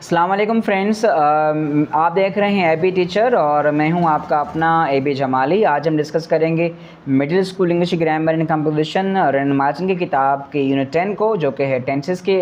अस्सलाम वालेकुम फ्रेंड्स, आप देख रहे हैं एबी टीचर और मैं हूं आपका अपना एबी जमाली। आज हम डिस्कस करेंगे middle school English grammar and composition run marching की किताब के यूनिट 10 को, जो कि है टेंसेस के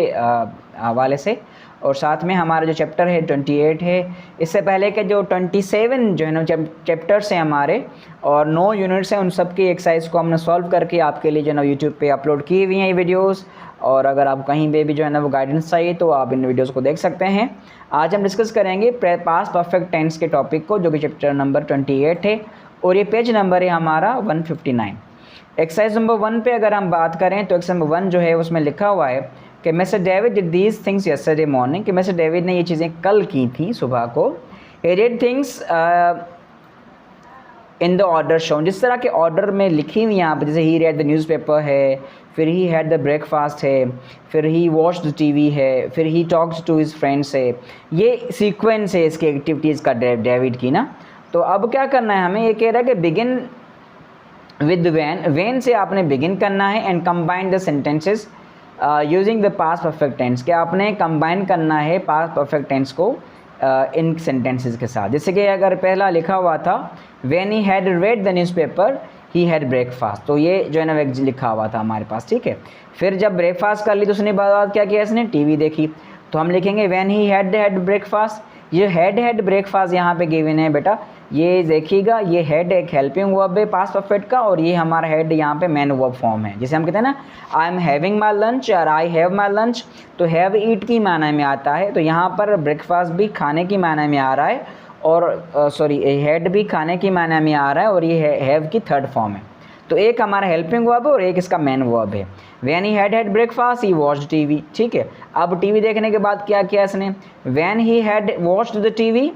हवाले से। और साथ में हमारा जो चैप्टर है 28 है। इससे पहले के जो 27 जो है ना चैप्टर्स हैं हमारे और 9 यूनिट्स हैं, उन सब की एक्सरसाइज को हमने सॉल्व करके आपके लिए जो है ना यूट्यूब पे अपलोड की हुई हैं ये वीडियोस। और अगर आप कहीं पे भी जो है ना वो गाइडेंस चाहिए तो आप इन वीडियोस को देख सकते हैं। आज हम डिस्कस करेंगे पास्ट परफेक्ट टेंस के टॉपिक को, जो कि चैप्टर नंबर 28 है और ये पेज नंबर है हमारा 159। एक्सरसाइज नंबर 1 पे अगर हम बात करें तो एक्सरसाइज नंबर 1 जो है उसमें लिखा हुआ है कि mister David did these things yesterday morning, कि मिस्टर डेविड ने ये चीज़ें कल की थी सुबह को। He did things in the order shown, जिस तरह के ऑर्डर में लिखी हुई यहाँ पर, जैसे ही रेड द न्यूज़पेपर है, फिर ही हैड द ब्रेकफास्ट है, फिर ही वॉच्ड द टीवी है, फिर he talked to his friends है। ये सीक्वेंस है इसकी एक्टिविटीज़ का डेविड की ना। तो अब क्या करना है हमें, ये कह रहा है कि बिगिन विद वैन से आपने बिगिन करना है and combine the sentences using the past perfect tense, कि आपने कंबाइन करना है पास्ट परफेक्ट टेंस को इन सेंटेंसेस के साथ। जैसे कि अगर पहला लिखा हुआ था when he had read the newspaper he had breakfast, तो ये जो है ना लिखा हुआ था हमारे पास, ठीक है। फिर जब ब्रेकफास्ट कर ली तो उसने बाद क्या किया, इसने टीवी देखी, तो हम लिखेंगे व्हेन ही हैड ब्रेकफास्ट। ये हैड ब्रेकफास्ट यहाँ पे गिवन है बेटा, ये देखिएगा, ये हैड एक हेल्पिंग वर्ब है पास्ट परफेक्ट का, और ये हमारा हैड यहाँ पे मेन वर्ब फॉर्म है। जैसे हम कहते हैं ना I am having my lunch और आई हैव माई लंच, तो हैव ईट की माने में आता है, तो यहाँ पर ब्रेकफास्ट भी खाने की माने में आ रहा है, और हैड भी खाने की माने में आ रहा है, और ये हैव की थर्ड फॉर्म है। तो एक हमारा हेल्पिंग वर्ब है और एक इसका मेन वर्ब है। When he had breakfast he watched TV, ठीक है। अब टीवी देखने के बाद क्या किया इसने, when he had watched the TV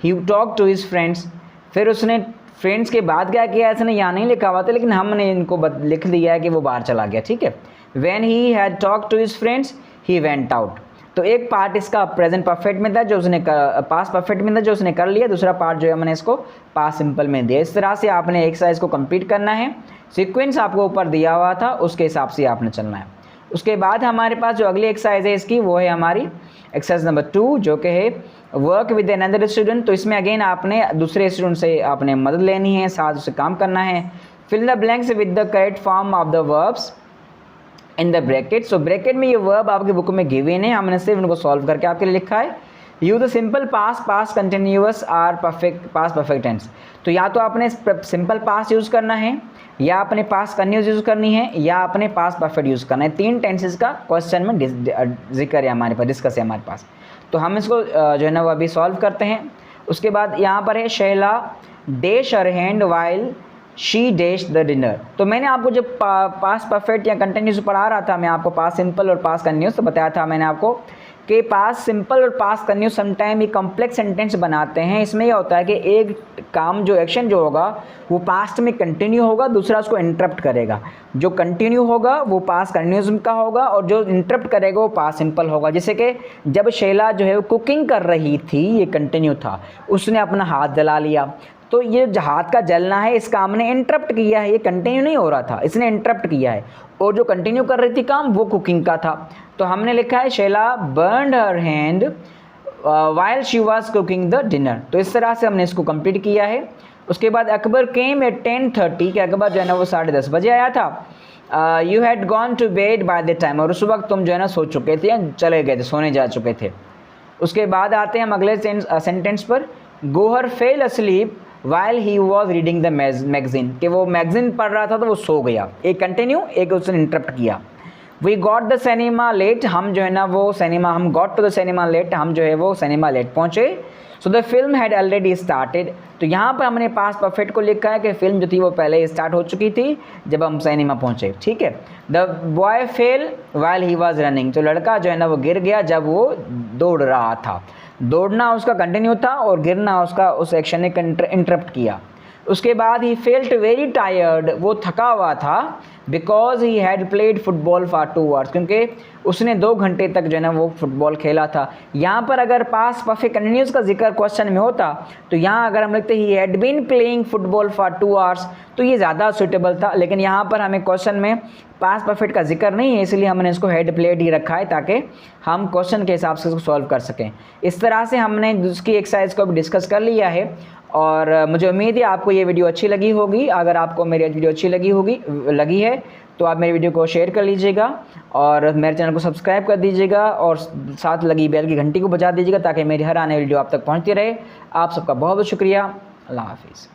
he talk to his friends, फिर उसने फ्रेंड्स के बाद क्या किया इसने, यहाँ नहीं लिखा हुआ था लेकिन हमने इनको लिख दिया है कि वो बाहर चला गया, ठीक है। When he had talk to his friends he went out. तो एक पार्ट इसका प्रेजेंट परफेक्ट में था जो उसने पास्ट परफेक्ट में था जो उसने कर लिया, दूसरा पार्ट जो है हमने इसको पास्ट सिंपल में दिया। इस तरह से आपने एक्सरसाइज को कंप्लीट करना है, सीक्वेंस आपको ऊपर दिया हुआ था उसके हिसाब से आपने चलना है। उसके बाद हमारे पास जो अगली एक्सरसाइज है इसकी, वो है हमारी एक्सरसाइज नंबर 2, जो कि है वर्क विद अनदर स्टूडेंट। तो इसमें अगेन आपने दूसरे स्टूडेंट से आपने मदद लेनी है, साथ उससे काम करना है। Fill the blanks with the correct form of the verbs in the bracket. So bracket में ये वर्ब आपकी बुक में गिवन है, हमने सिर्फ उनको सॉल्व करके आपके लिए लिखा है। Use the simple past, past continuous or perfect, past perfect tense. तो या तो आपने सिंपल पास्ट यूज़ करना है, या अपने पास्ट कंटिन्यूअस यूज़ करनी है, या अपने पास्ट परफेक्ट यूज़ करना है। 3 टेंसेस का क्वेश्चन में जिक्र है हमारे पास, डिस्कस है हमारे पास। तो हम इसको जो है ना वो अभी सॉल्व करते हैं। उसके बाद यहाँ पर है Shaila dash her hand while she dash the dinner. तो मैंने आपको जब पास्ट परफेक्ट या कंटिन्यूस पढ़ा रहा था, मैं आपको पास्ट सिंपल और पास्ट कंटिन्यूस तो बताया था मैंने आपको कि पास्ट सिंपल और पास्ट कंटिन्यूस समटाइम ये कॉम्प्लेक्स सेंटेंस बनाते हैं। इसमें यह होता है कि एक काम जो एक्शन जो होगा वो पास्ट में कंटिन्यू होगा, दूसरा उसको इंटरप्ट करेगा। जो कंटिन्यू होगा वो पास्ट कंटिन्यूस का होगा और जो इंटरप्ट करेगा वो पास्ट सिंपल होगा। जैसे कि जब शैला जो है वो कुकिंग कर रही थी, ये कंटिन्यू था, उसने अपना हाथ जला लिया, तो ये हाथ का जलना है इस काम ने इंटरप्ट किया है, ये कंटिन्यू नहीं हो रहा था, इसने इंटरप्ट किया है। और जो कंटिन्यू कर रही थी काम वो कुकिंग का था। तो हमने लिखा है Shaila burned her hand while she was cooking the dinner. तो इस तरह से हमने इसको कंप्लीट किया है। उसके बाद अकबर केम एट 10:30, कि अकबर जो है ना वो 10:30 बजे आया था। You had gone to bed by the time, और उस वक्त तुम जो है ना सो चुके थे, चले गए थे, सोने जा चुके थे। उसके बाद आते हैं हम अगले सेंटेंस पर, Gohar fail असलीप while he was reading the magazine, कि वो मैगजीन पढ़ रहा था तो वो सो गया। एक कंटिन्यू, एक उसने इंटरप्ट किया। We got the cinema late, हम जो है ना वो सिनेमा, हम got to the cinema late, हम जो है वो सिनेमा लेट पहुँचे। So the film had already started, तो यहाँ पर हमने पास्ट परफेक्ट को लिखा है कि फिल्म जो थी वो पहले स्टार्ट हो चुकी थी जब हम सिनेमा पहुँचे, ठीक है। The boy fail while he was running, तो लड़का जो है ना वो गिर गया जब वो दौड़ रहा था। दौड़ना उसका कंटिन्यू था और गिरना उसका उस एक्शन ने इंटरप्ट किया। उसके बाद ही फेल्ट वेरी टायर्ड, वो थका हुआ था। Because he had played football for 2 hours, क्योंकि उसने 2 घंटे तक जो है ना वो फुटबॉल खेला था। यहाँ पर अगर पास्ट परफेक्ट कंटिन्यूस का जिक्र क्वेश्चन में होता तो यहाँ अगर हम लिखते he had been playing football for 2 hours तो ये ज़्यादा सूटेबल था, लेकिन यहाँ पर हमें क्वेश्चन में पास्ट परफेक्ट का जिक्र नहीं है, इसलिए हमने इसको हैड प्लेड ही रखा है ताकि हम क्वेश्चन के हिसाब से इसको सॉल्व कर सकें। इस तरह से हमने उसकी एक्सरसाइज को भी डिस्कस कर लिया है और मुझे उम्मीद है आपको ये वीडियो अच्छी लगी होगी। अगर आपको मेरी वीडियो अच्छी लगी है तो आप मेरी वीडियो को शेयर कर लीजिएगा और मेरे चैनल को सब्सक्राइब कर दीजिएगा और साथ लगी बेल की घंटी को बजा दीजिएगा ताकि मेरी हर आने वाली वीडियो आप तक पहुंचती रहे। आप सबका बहुत बहुत शुक्रिया। अल्लाह हाफिज़।